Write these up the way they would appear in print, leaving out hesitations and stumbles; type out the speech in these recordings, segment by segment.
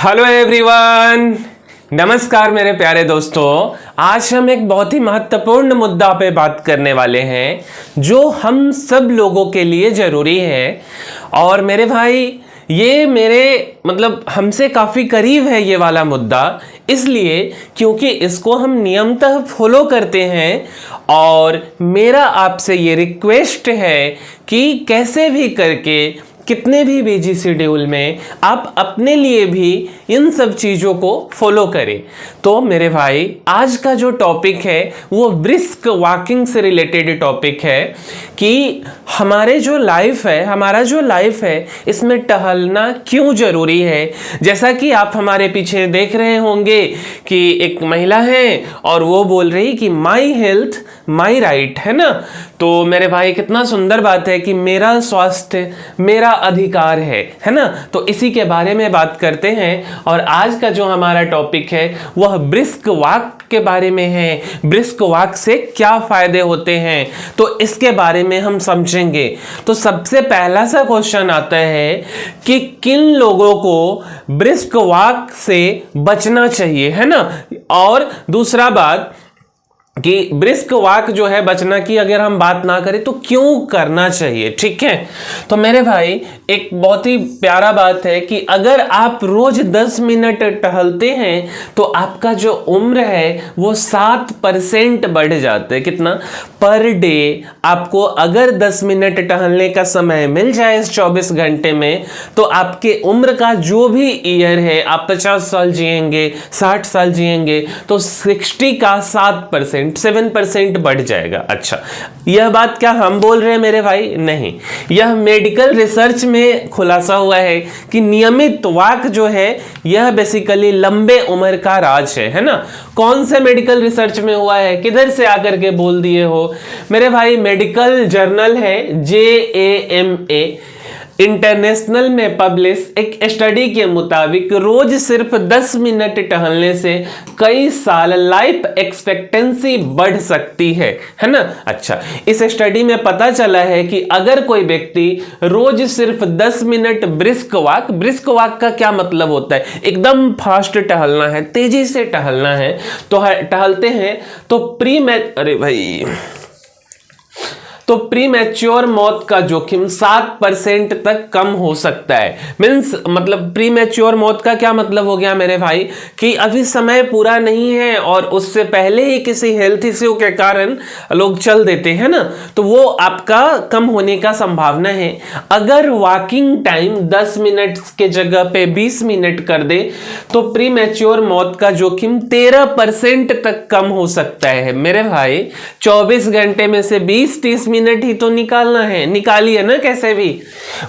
Hello everyone, नमस्कार मेरे प्यारे दोस्तों। आज हम एक बहुत ही महत्वपूर्ण मुद्दा पे बात करने वाले हैं जो हम सब लोगों के लिए ज़रूरी है। और मेरे भाई ये मेरे हमसे काफ़ी करीब है ये वाला मुद्दा, इसलिए क्योंकि इसको हम नियमतः फॉलो करते हैं। और मेरा आपसे ये रिक्वेस्ट है कि कैसे भी करके कितने भी बिजी शेड्यूल में आप अपने लिए भी इन सब चीज़ों को फॉलो करें। तो मेरे भाई आज का जो टॉपिक है वो ब्रिस्क वॉकिंग से रिलेटेड टॉपिक है कि हमारा जो लाइफ है इसमें टहलना क्यों ज़रूरी है। जैसा कि आप हमारे पीछे देख रहे होंगे कि एक महिला है और वो बोल रही कि माई हेल्थ माई राइट, है ना। तो मेरे भाई कितना सुंदर बात है कि मेरा स्वास्थ्य मेरा अधिकार है ना। तो इसी के बारे में बात करते हैं। और आज का जो हमारा टॉपिक है वह ब्रिस्क वॉक के बारे में है। ब्रिस्क वॉक से क्या फायदे होते हैं तो इसके बारे में हम समझेंगे। तो सबसे पहला सा क्वेश्चन आता है कि किन लोगों को ब्रिस्क वॉक से बचना चाहिए, है ना। और दूसरा बात कि ब्रिस्क वॉक जो है बचना की अगर हम बात ना करें तो क्यों करना चाहिए, ठीक है। तो मेरे भाई एक बहुत ही प्यारा बात है कि अगर आप रोज 10 मिनट टहलते हैं तो आपका जो उम्र है वो 7% बढ़ जाता है। कितना पर डे आपको अगर 10 मिनट टहलने का समय मिल जाए इस 24 घंटे में तो आपके उम्र का जो भी ईयर है, आप 50 साल जिएंगे, 60 साल जिएंगे तो 60 का 7% बढ़ जाएगा। अच्छा, यह बात क्या हम बोल रहे हैं मेरे भाई? नहीं, यह मेडिकल रिसर्च में खुलासा हुआ है कि नियमित वॉक जो है यह बेसिकली लंबे उम्र का राज है ना। कौन से मेडिकल रिसर्च में हुआ है, किधर से आकर के बोल दिए हो मेरे भाई? मेडिकल जर्नल है JAMA इंटरनेशनल में पब्लिश एक स्टडी के मुताबिक रोज सिर्फ 10 मिनट टहलने से कई साल लाइफ एक्सपेक्टेंसी बढ़ सकती है ना। अच्छा, इस स्टडी में पता चला है कि अगर कोई व्यक्ति रोज सिर्फ 10 मिनट ब्रिस्क वॉक का क्या मतलब होता है? एकदम फास्ट टहलना है, तेजी से टहलना है। तो टहलते हैं तो प्रीमैच्योर मौत का जोखिम 7% तक कम हो सकता है। प्रीमैच्योर मौत का क्या मतलब हो गया मेरे भाई कि अभी समय पूरा नहीं है और उससे पहले ही किसी हेल्थ इश्यू के कारण लोग चल देते हैं ना, तो वो आपका कम होने का संभावना है। अगर वॉकिंग टाइम 10 मिनट के जगह पे 20 मिनट कर दे तो प्रीमैच्योर मौत का जोखिम 13% तक कम हो सकता है मेरे भाई। 24 घंटे में से 20-30 मिनट ही तो निकालिए ना कैसे भी।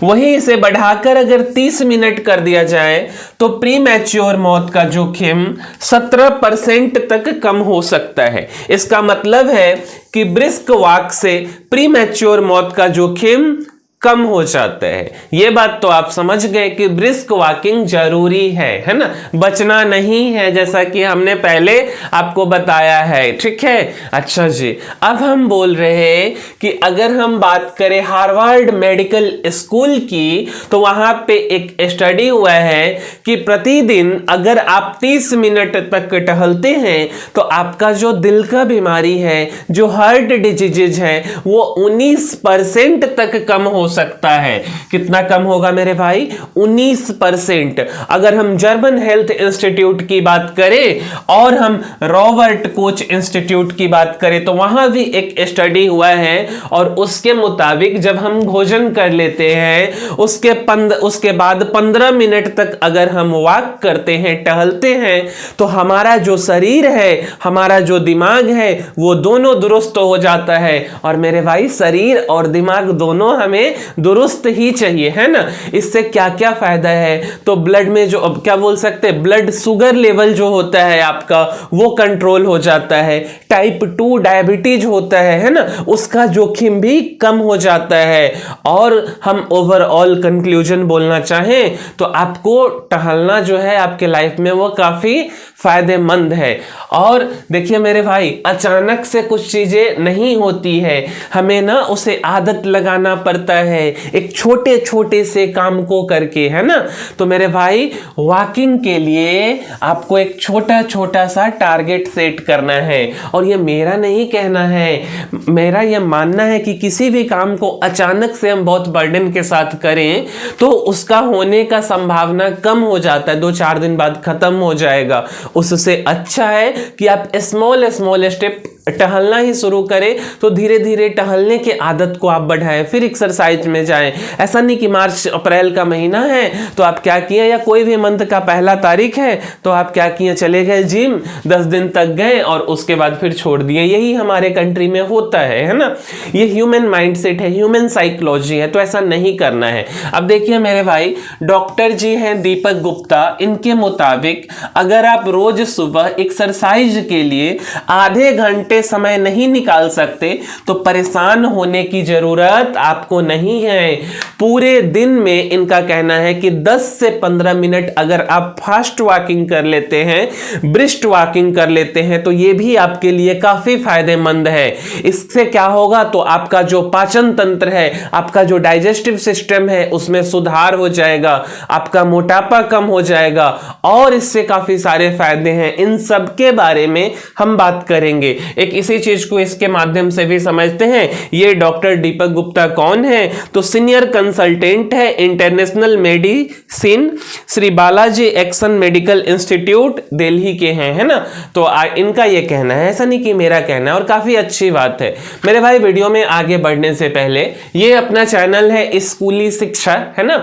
वहीं इसे बढ़ाकर अगर 30 मिनट कर दिया जाए तो प्रीमैच्योर मौत का जोखिम 17% तक कम हो सकता है। इसका मतलब है कि ब्रिस्क वॉक से प्रीमैच्योर मौत का जोखिम कम हो जाता है। ये बात तो आप समझ गए कि ब्रिस्क वॉकिंग जरूरी है ना, बचना नहीं है, जैसा कि हमने पहले आपको बताया है, ठीक है। अच्छा जी, अब हम बोल रहे हैं कि अगर हम बात करें हार्वर्ड मेडिकल स्कूल की तो वहां पे एक स्टडी हुआ है कि प्रतिदिन अगर आप 30 मिनट तक टहलते हैं तो आपका जो दिल का बीमारी है, जो हार्ट डिजीज है, वो 19% तक कम हो सकता है। कितना कम होगा मेरे भाई? 19%। अगर हम जर्मन हेल्थ इंस्टीट्यूट की बात करें और हम रॉबर्ट कोच इंस्टीट्यूट की बात करें तो वहां भी एक स्टडी हुआ है और उसके मुताबिक जब हम भोजन कर लेते हैं उसके बाद 15 मिनट तक अगर हम वॉक करते हैं, टहलते हैं तो हमारा जो शरीर है, हमारा जो दिमाग है वो दोनों दुरुस्त हो जाता है। और मेरे भाई शरीर और दिमाग दोनों हमें दुरुस्त ही चाहिए, है ना। इससे क्या क्या फायदा है? तो ब्लड में जो अब क्या बोल सकते हैं, ब्लड शुगर लेवल जो होता है आपका वो कंट्रोल हो जाता है। टाइप 2 डायबिटीज होता है ना, उसका जोखिम भी कम हो जाता है। और हम ओवरऑल कंक्लूजन बोलना चाहें तो आपको टहलना जो है आपके लाइफ में वो काफी फायदेमंद है। और देखिए मेरे भाई, अचानक से कुछ चीजें नहीं होती है, हमें ना उसे आदत लगाना पड़ता है एक छोटे छोटे से काम को करके, है ना। तो मेरे भाई वॉकिंग के लिए आपको एक छोटा छोटा सा टारगेट सेट करना है। और ये मेरा नहीं कहना है, मेरा ये मानना है कि किसी भी काम को अचानक से हम बहुत बर्डन के साथ करें तो उसका होने का संभावना कम हो जाता है, 2-4 दिन बाद खत्म हो जाएगा। उससे अच्छा है कि आप स्मॉल स्मॉल स्टेप टहलना ही शुरू करें, तो धीरे धीरे टहलने की आदत को आप बढ़ाएं, फिर एक्सरसाइज में जाएं। ऐसा नहीं कि मार्च अप्रैल का महीना है तो आप क्या किए, या कोई भी मंथ का पहला तारीख है तो आप क्या किए, चले गए जिम, 10 दिन तक गए और उसके बाद फिर छोड़ दिए। यही हमारे कंट्री में होता है ना। ये ह्यूमन माइंडसेट है, ह्यूमन साइकोलॉजी है, तो ऐसा नहीं करना है। अब देखिए मेरे भाई, डॉक्टर जी हैं दीपक गुप्ता, इनके मुताबिक अगर आप रोज सुबह एक्सरसाइज के लिए आधे घंटे समय नहीं निकाल सकते तो परेशान होने की जरूरत आपको नहीं है। पूरे दिन में इनका कहना है कि 10 से 15 मिनट अगर आप फास्ट वॉकिंग कर लेते हैं, ब्रिस्क वॉकिंग कर लेते हैं, तो ये भी आपके लिए काफी फायदेमंद है। इससे क्या होगा, तो आपका जो पाचन तंत्र है, आपका जो डाइजेस्टिव सिस्टम है, उसमें सुधार हो जाएगा, आपका मोटापा कम हो जाएगा और इससे काफी सारे फायदे हैं। इन सब के बारे में हम बात करेंगे। एक इसी चीज को इसके माध्यम से भी समझते हैं। ये डॉक्टर दीपक गुप्ता कौन है, तो सीनियर कंसल्टेंट है international medicine Shri Balaji action medical institute Delhi के हैं, है ना। तो इनका ये कहना है, ऐसा नहीं कि मेरा कहना है, और काफी अच्छी बात है। मेरे भाई वीडियो में आगे बढ़ने से पहले, ये अपना चैनल है स्कूली शिक्षा, है ना,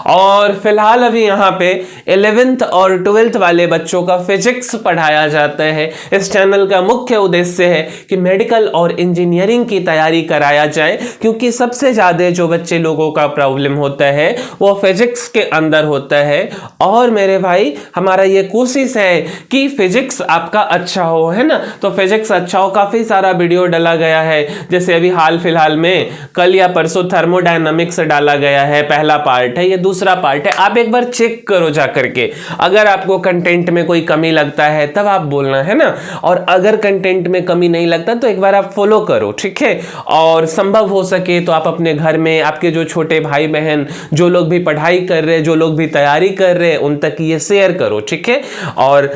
और फिलहाल अभी यहाँ पे 11th और 12th वाले बच्चों का फिजिक्स पढ़ाया जाता है। इस चैनल का मुख्य उद्देश्य है कि मेडिकल और इंजीनियरिंग की तैयारी कराया जाए, क्योंकि सबसे ज्यादा जो बच्चे लोगों का प्रॉब्लम होता है वो फिजिक्स के अंदर होता है। और मेरे भाई हमारा ये कोशिश है कि फिजिक्स आपका अच्छा हो, है ना। तो फिजिक्स अच्छा हो, काफी सारा वीडियो डाला गया है, जैसे अभी हाल फिलहाल में कल या परसों थर्मोडायनामिक्स डाला गया है, पहला पार्ट है, ये दूसरा पार्ट है। आप एक बार चेक करो जा करके, अगर आपको कंटेंट में कोई कमी लगता है तब आप बोलना, है ना। और अगर कंटेंट में कमी नहीं लगता तो एक बार आप फॉलो करो, ठीक है। और संभव हो सके तो आप अपने घर में आपके जो छोटे भाई बहन, जो लोग भी पढ़ाई कर रहे हैं, जो लोग भी तैयारी कर रहे हैं, उन तक ये शेयर करो, ठीक है। और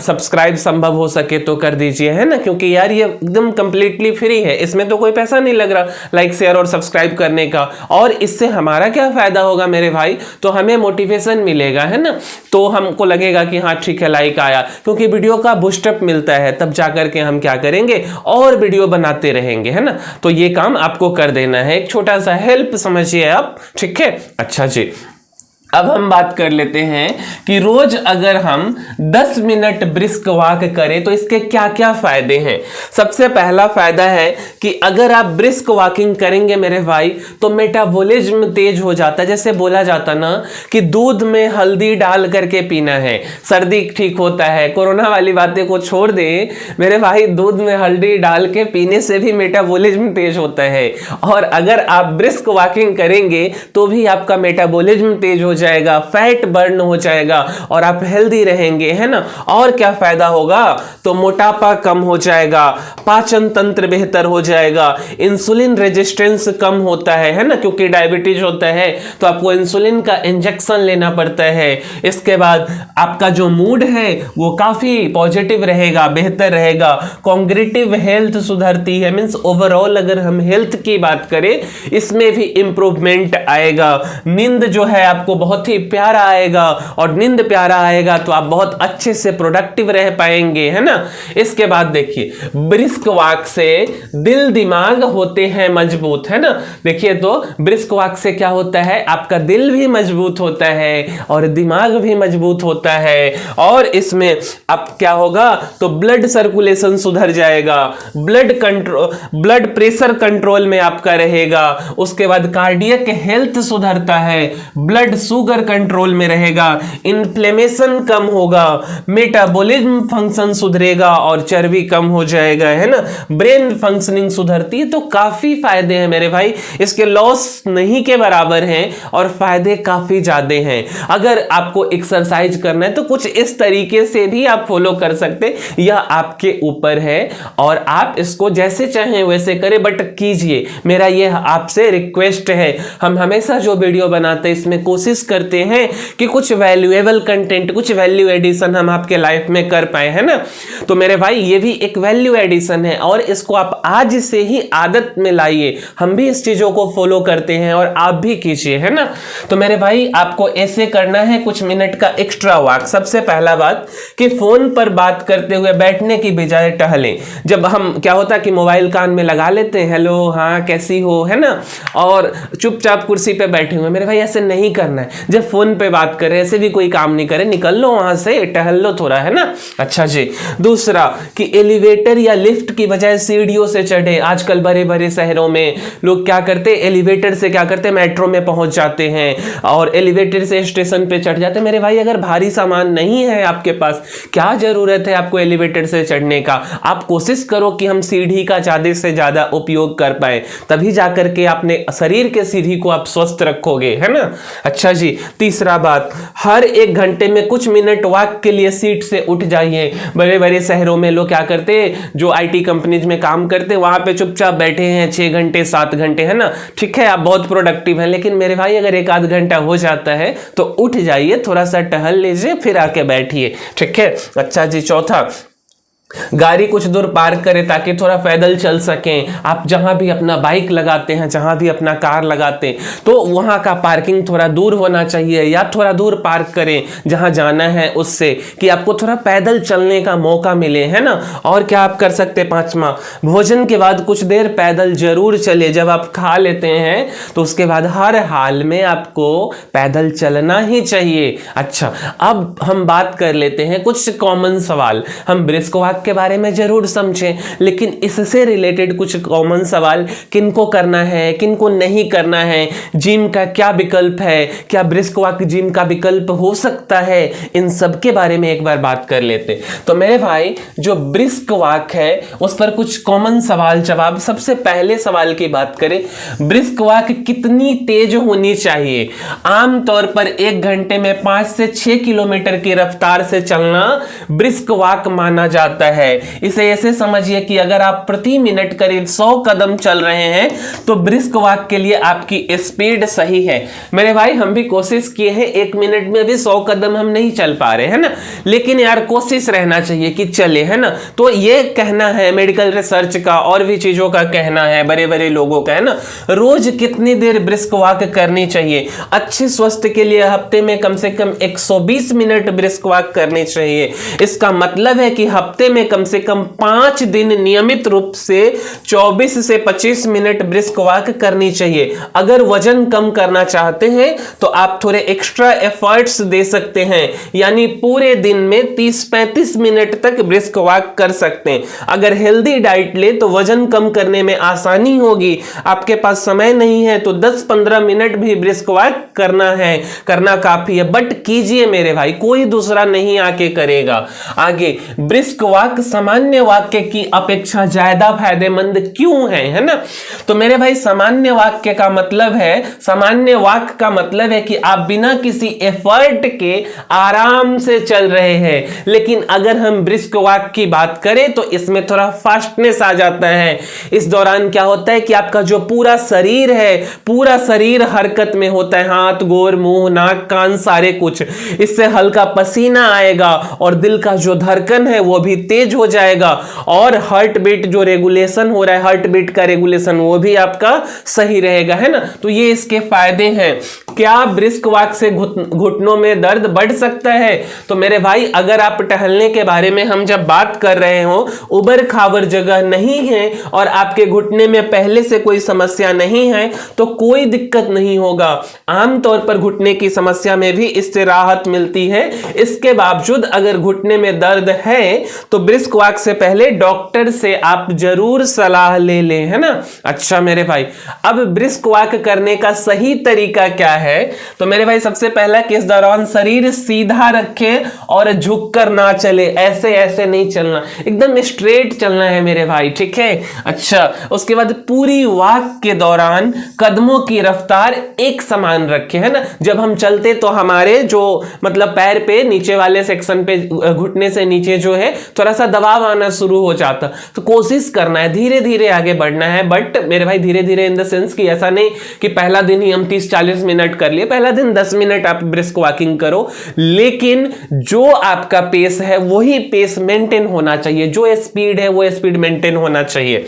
सब्सक्राइब संभव हो सके तो कर दीजिए, है ना, क्योंकि यार ये एकदम कंप्लीटली फ्री है, इसमें तो कोई पैसा नहीं लग रहा लाइक शेयर और सब्सक्राइब करने का। और इससे हमारा क्या फायदा होगा मेरे भाई, तो हमें मोटिवेशन मिलेगा, है ना। तो हमको लगेगा कि हाँ ठीक है, लाइक आया, क्योंकि वीडियो का बूस्टअप मिलता है, तब जाकर के हम क्या करेंगे, और वीडियो बनाते रहेंगे, है ना। तो ये काम आपको कर देना है, एक छोटा सा हेल्प समझिए आप, ठीक है। अच्छा जी, अब हम बात कर लेते हैं कि रोज अगर हम 10 मिनट ब्रिस्क वॉक करें तो इसके क्या क्या फायदे हैं। सबसे पहला फायदा है कि अगर आप ब्रिस्क वॉकिंग करेंगे मेरे भाई तो मेटाबॉलिज्म तेज हो जाता है। जैसे बोला जाता ना कि दूध में हल्दी डाल करके पीना है, सर्दी ठीक होता है। कोरोना वाली बातें को छोड़ दे मेरे भाई, दूध में हल्दी डाल के पीने से भी मेटाबॉलिज्म तेज होता है। और अगर आप ब्रिस्क वॉकिंग करेंगे तो भी आपका मेटाबॉलिज्म तेज हो जाएगा, फैट बर्न हो जाएगा और आप हेल्दी रहेंगे, है ना। और क्या फायदा होगा, तो मोटापा कम हो जाएगा, पाचन तंत्र बेहतर हो जाएगा, इंसुलिन रेजिस्टेंस कम होता है ना, क्योंकि डायबिटीज होता है तो आपको इंसुलिन का इंजेक्शन लेना पड़ता है। इसके बाद आपका जो मूड है वो काफी पॉजिटिव रहेगा, बेहतर रहेगा, कॉग्निटिव हेल्थ सुधरती है। मींस ओवरऑल अगर हम हेल्थ की बात करें इसमें भी इंप्रूवमेंट आएगा। नींद जो है आपको बहुत ही प्यारा आएगा, और नींद प्यारा आएगा तो आप बहुत अच्छे से प्रोडक्टिव रह पाएंगे, है ना। इसके बाद देखिए ब्रिस्क वॉक से दिल दिमाग होते हैं मजबूत, है ना। देखिए तो ब्रिस्क वॉक से क्या होता है, आपका दिल भी मजबूत होता है और दिमाग भी मजबूत होता है। और इसमें अब क्या होगा, तो ब्लड सर्कुलेशन सुधर जाएगा, ब्लड प्रेशर कंट्रोल में आपका रहेगा। उसके बाद कार्डियक हेल्थ सुधरता है, ब्लड शुगर शुगर कंट्रोल में रहेगा, इन्फ्लेमेशन कम होगा, मेटाबॉलिज्म फंक्शन सुधरेगा और चर्बी कम हो जाएगा, है ना, ब्रेन फंक्शनिंग सुधरती है। तो काफी फायदे हैं मेरे भाई, इसके लॉस नहीं के बराबर हैं और फायदे काफी ज्यादा हैं। अगर आपको एक्सरसाइज करना है तो कुछ इस तरीके से भी आप फॉलो कर सकते, यह आपके ऊपर है और आप इसको जैसे चाहें वैसे करें, बट कीजिए। मेरा यह आपसे रिक्वेस्ट है, हम हमेशा जो वीडियो बनाते हैं इसमें कोशिश करते हैं कि कुछ वैल्यूएबल कंटेंट, कुछ वैल्यू एडिशन हम आपके लाइफ में कर पाए, है ना। तो मेरे भाई ये भी एक वैल्यू एडिशन है और इसको आप आज से ही आदत में लाइए। हम भी इस चीजों को फॉलो करते हैं और आप भी कीजिए, है ना। तो मेरे भाई आपको ऐसे करना है, कुछ मिनट का एक्स्ट्रा वॉक। सबसे पहला बात कि फोन पर बात करते हुए बैठने की बजाय टहलें। जब हम क्या होता है कि मोबाइल कान में लगा लेते हैं, हेलो हाँ कैसी हो, है ना, और चुपचाप कुर्सी पे बैठे हुए। मेरे भाई ऐसे नहीं करना है। जब फोन पे बात करें, ऐसे भी कोई काम नहीं करे, निकल लो वहां से, टहल लो थोड़ा, है ना। अच्छा जी, दूसरा कि एलिवेटर या लिफ्ट की बजाय सीढ़ियों से चढ़े। आजकल बड़े बड़े शहरों में लोग क्या करते, एलिवेटर से क्या करते, मेट्रो में पहुंच जाते हैं और एलिवेटर से स्टेशन पे चढ़ जाते हैं। मेरे भाई अगर भारी सामान नहीं है आपके पास, क्या जरूरत है आपको एलिवेटर से चढ़ने का। आप कोशिश करो कि हम सीढ़ी का ज्यादा से ज्यादा उपयोग कर पाए, तभी जाकर के अपने शरीर के सीढ़ी को आप स्वस्थ रखोगे, है ना। अच्छा जी, तीसरा बात, हर 1 घंटे में कुछ मिनट वॉक के लिए सीट से उठ जाइए। बड़े बड़े शहरों में लोग क्या करते हैं, जो आईटी कंपनीज में काम करते हैं, वहां पे चुपचाप बैठे हैं 6 घंटे 7 घंटे, है ना। ठीक है, आप बहुत प्रोडक्टिव हैं, लेकिन मेरे भाई अगर 1 आध घंटा हो जाता है तो उठ जाइए, थोड़ा सा टहल लीजिए, फिर आके बैठिए, ठीक है। अच्छा जी, चौथा, गाड़ी कुछ दूर पार्क करें ताकि थोड़ा पैदल चल सकें। आप जहां भी अपना बाइक लगाते हैं, जहां भी अपना कार लगाते हैं, तो वहां का पार्किंग थोड़ा दूर होना चाहिए, या थोड़ा दूर पार्क करें जहां जाना है उससे, कि आपको थोड़ा पैदल चलने का मौका मिले, है ना। और क्या आप कर सकते हैं, 5वां, भोजन के बाद कुछ देर पैदल जरूर चले। जब आप खा लेते हैं तो उसके बाद हर हाल में आपको पैदल चलना ही चाहिए। अच्छा, अब हम बात कर लेते हैं कुछ कॉमन सवाल। हम ब्रिस्क वॉक के बारे में जरूर समझें, लेकिन इससे रिलेटेड कुछ कॉमन सवाल, किनको करना है, किनको नहीं करना है, जिम का क्या विकल्प है, क्या ब्रिस्क वॉक जिम का विकल्प हो सकता है, इन सब के बारे में एक बार बात कर लेते हैं। तो मेरे भाई जो ब्रिस्क वॉक है उस पर कुछ कॉमन सवाल जवाब। सबसे पहले सवाल की बात करें, ब्रिस्क वॉक कितनी तेज होनी चाहिए। आमतौर पर 1 घंटे में 5 से 6 किलोमीटर की रफ्तार से चलना ब्रिस्क वॉक माना जाता है। इसे ऐसे समझिए कि अगर आप प्रति मिनट करीब 100 कदम चल रहे हैं तो ब्रिस्क वॉक के लिए आपकी स्पीड सही है। मेरे भाई हम भी कोशिश किए हैं, 1 मिनट में भी 100 कदम हम नहीं चल पा रहे हैं ना, लेकिन यार कोशिश रहना चाहिए कि चले, है ना। तो ये कहना है मेडिकल रिसर्च का और भी चीजों का कहना है, बड़े बड़े लोगों का, है ना। रोज कितनी देर ब्रिस्क वॉक करनी चाहिए। अच्छे स्वास्थ्य के लिए हफ्ते में कम से कम 120 मिनट ब्रिस्क वॉक करनी चाहिए। इसका मतलब है कि हफ्ते में कम से कम 5 दिन नियमित रूप से 24 से 25 मिनट ब्रिस्क वॉक करनी चाहिए। अगर वजन कम करना चाहते हैं तो आप थोड़े एक्स्ट्रा एफर्ट्स दे सकते हैं, यानी पूरे दिन में 30-35 मिनट तक ब्रिस्क वॉक कर सकते हैं। अगर हेल्दी डाइट ले तो वजन कम करने में आसानी होगी। आपके पास समय नहीं है तो 10-15 मिनट भी ब्रिस्क वॉक करना काफी है, बट कीजिए मेरे भाई, कोई दूसरा नहीं आके करेगा। आगे, ब्रिस्क वॉक सामान्य वाक्य की अपेक्षा ज्यादा फायदेमंद क्यों है ना। तो मेरे भाई सामान्य वाक्य का मतलब है, सामान्य वाक्य का मतलब है कि आप बिना किसी एफर्ट के आराम से चल रहे हैं। लेकिन अगर हम ब्रिस्क वॉक की बात करें तो इसमें थोड़ा फास्टनेस आ जाता है। इस दौरान क्या होता है कि आपका जो पूरा शरीर है, पूरा शरीर हरकत में होता है, हाथ गोर मुंह नाक कान सारे कुछ। इससे हल्का पसीना आएगा और दिल का जो धड़कन है वो भी तेज हो जाएगा और हार्ट बीट जो रेगुलेशन हो रहा है, हार्ट बीट का रेगुलेशन वो भी आपका सही रहेगा, है ना। तो ये इसके फायदे हैं। क्या ब्रिस्क वॉक से घुटनों में दर्द बढ़ सकता है? तो मेरे भाई अगर आप टहलने के बारे में हम जब बात कर रहे हो, उबड़ खाबड़ जगह नहीं है और आपके घुटने में पहले से कोई समस्या नहीं है तो कोई दिक्कत नहीं होगा। आमतौर पर घुटने की समस्या में भी इससे राहत मिलती है। इसके बावजूद अगर घुटने में दर्द है तो ब्रिस्क वॉक से पहले डॉक्टर से आप जरूर सलाह ले लें, है ना। अच्छा मेरे भाई, अब ब्रिस्क वॉक करने का सही तरीका क्या है? तो मेरे भाई सबसे पहला कि इस दौरान शरीर सीधा रखें और झुककर ना चले, ऐसे ऐसे नहीं चलना, एकदम स्ट्रेट चलना है मेरे भाई, ठीक है। अच्छा, उसके बाद पूरी वॉक के दौरान कदमों की रफ्तार एक समान रखें, है ना। जब हम चलते तो हमारे जो मतलब पैर पे नीचे वाले सेक्शन पे घुटने से नीचे जो है थोड़ा सा दबाव आना शुरू हो जाता, तो कोशिश करना है धीरे धीरे आगे बढ़ना है। बट मेरे भाई धीरे धीरे इन द सेंस कि ऐसा नहीं कि पहला दिन ही हम 30-40 मिनट कर लिए, पहला दिन 10 मिनट आप ब्रिस्क वॉकिंग करो, लेकिन जो आपका पेस है वही पेस मेंटेन होना चाहिए, जो स्पीड है वो स्पीड मेंटेन होना चाहिए।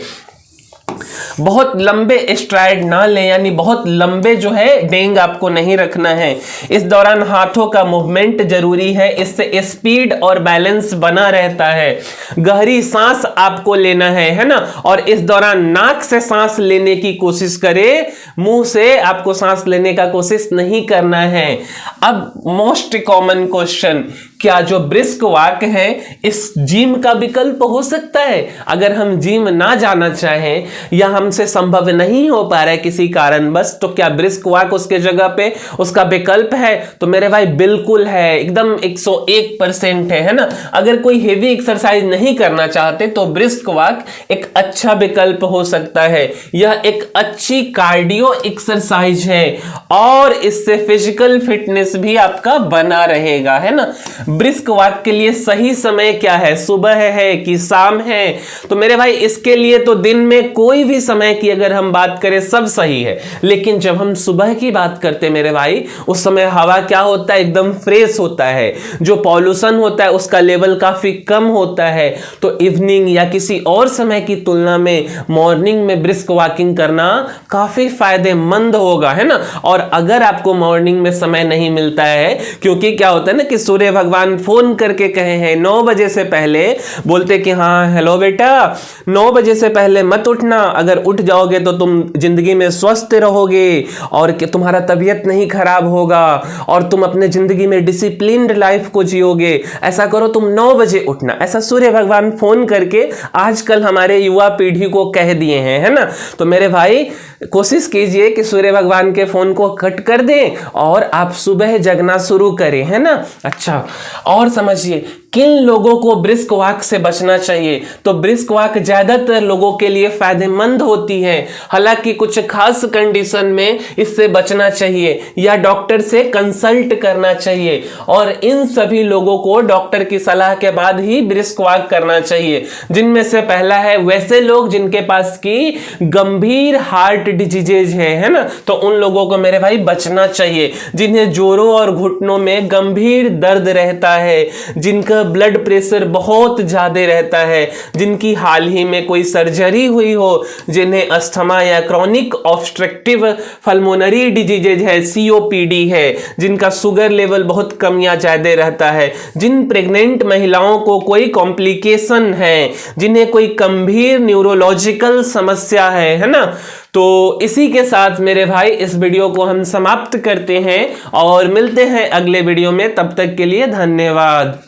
बहुत लंबे स्ट्राइड ना ले, यानी बहुत लंबे जो है डेंग आपको नहीं रखना है। इस दौरान हाथों का मूवमेंट जरूरी है, इससे स्पीड और बैलेंस बना रहता है। गहरी सांस आपको लेना है ना, और इस दौरान नाक से सांस लेने की कोशिश करें, मुंह से आपको सांस लेने का कोशिश नहीं करना है। अब मोस्ट कॉमन क्वेश्चन, क्या जो ब्रिस्क वॉक है इस जिम का विकल्प हो सकता है? अगर हम जिम ना जाना चाहें या हमसे संभव नहीं हो पा रहा है किसी कारणवश, तो क्या ब्रिस्क वॉक उसके जगह पे उसका विकल्प है? तो मेरे भाई बिल्कुल है, एकदम 101% है ना। अगर कोई हेवी एक्सरसाइज नहीं करना चाहते तो ब्रिस्क वॉक एक अच्छा विकल्प हो सकता है। यह एक अच्छी कार्डियो एक्सरसाइज है और इससे फिजिकल फिटनेस भी आपका बना रहेगा, है ना। ब्रिस्क वॉक के लिए सही समय क्या है? सुबह है कि शाम है? तो मेरे भाई इसके लिए तो दिन में कोई भी समय की अगर हम बात करें सब सही है, लेकिन जब हम सुबह की बात करते हैं मेरे भाई, उस समय हवा क्या होता है? एकदम फ्रेश होता है, जो पॉल्यूशन होता है उसका लेवल काफी कम होता है। तो इवनिंग या किसी और समय की तुलना में मॉर्निंग में ब्रिस्क वॉकिंग करना काफी फायदेमंद होगा, है ना। और अगर आपको मॉर्निंग में समय नहीं मिलता है, क्योंकि क्या होता है ना कि सूर्य भगवान फोन करके कहे हैं 9 बजे से पहले, बोलते कि हाँ हेलो बेटा 9 बजे से पहले मत उठना, अगर उठ जाओगे तो तुम जिंदगी में स्वस्थ रहोगे और कि तुम्हारा तबीयत नहीं खराब होगा और तुम अपने जिंदगी में डिसिप्लिन्ड लाइफ को जियोगे, ऐसा करो तुम 9 बजे उठना। ऐसा सूर्य भगवान फोन करके आजकल हमारे युवा पीढ़ी को कह दिए हैं, है ना। तो मेरे भाई कोशिश कीजिए कि सूर्य भगवान के फोन को कट कर दें और आप सुबह जगना शुरू करें, है ना। अच्छा, और समझिए किन लोगों को ब्रिस्क वॉक से बचना चाहिए? तो ब्रिस्क वॉक ज्यादातर लोगों के लिए फायदेमंद होती है, हालांकि कुछ खास कंडीशन में इससे बचना चाहिए या डॉक्टर से कंसल्ट करना चाहिए, और इन सभी लोगों को डॉक्टर की सलाह के बाद ही ब्रिस्क वॉक करना चाहिए। जिनमें से पहला है वैसे लोग जिनके पास की गंभीर हार्ट डिजीजेज है ना, तो उन लोगों को मेरे भाई बचना चाहिए। जिन्हें जोड़ों और घुटनों में गंभीर दर्द रहता है, जिनका ब्लड प्रेशर बहुत ज्यादा रहता है, जिनकी हाल ही में कोई सर्जरी हुई हो, जिन्हें अस्थमा या क्रॉनिक ऑब्स्ट्रक्टिव पल्मोनरी डिजीजेज है, COPD है, जिनका शुगर लेवल बहुत कम या ज्यादा रहता है, जिन प्रेग्नेंट महिलाओं को कोई कॉम्प्लिकेशन है, जिन्हें कोई गंभीर न्यूरोलॉजिकल समस्या है ना। तो इसी के साथ मेरे भाई इस वीडियो को हम समाप्त करते हैं और मिलते हैं अगले वीडियो में। तब तक के लिए धन्यवाद।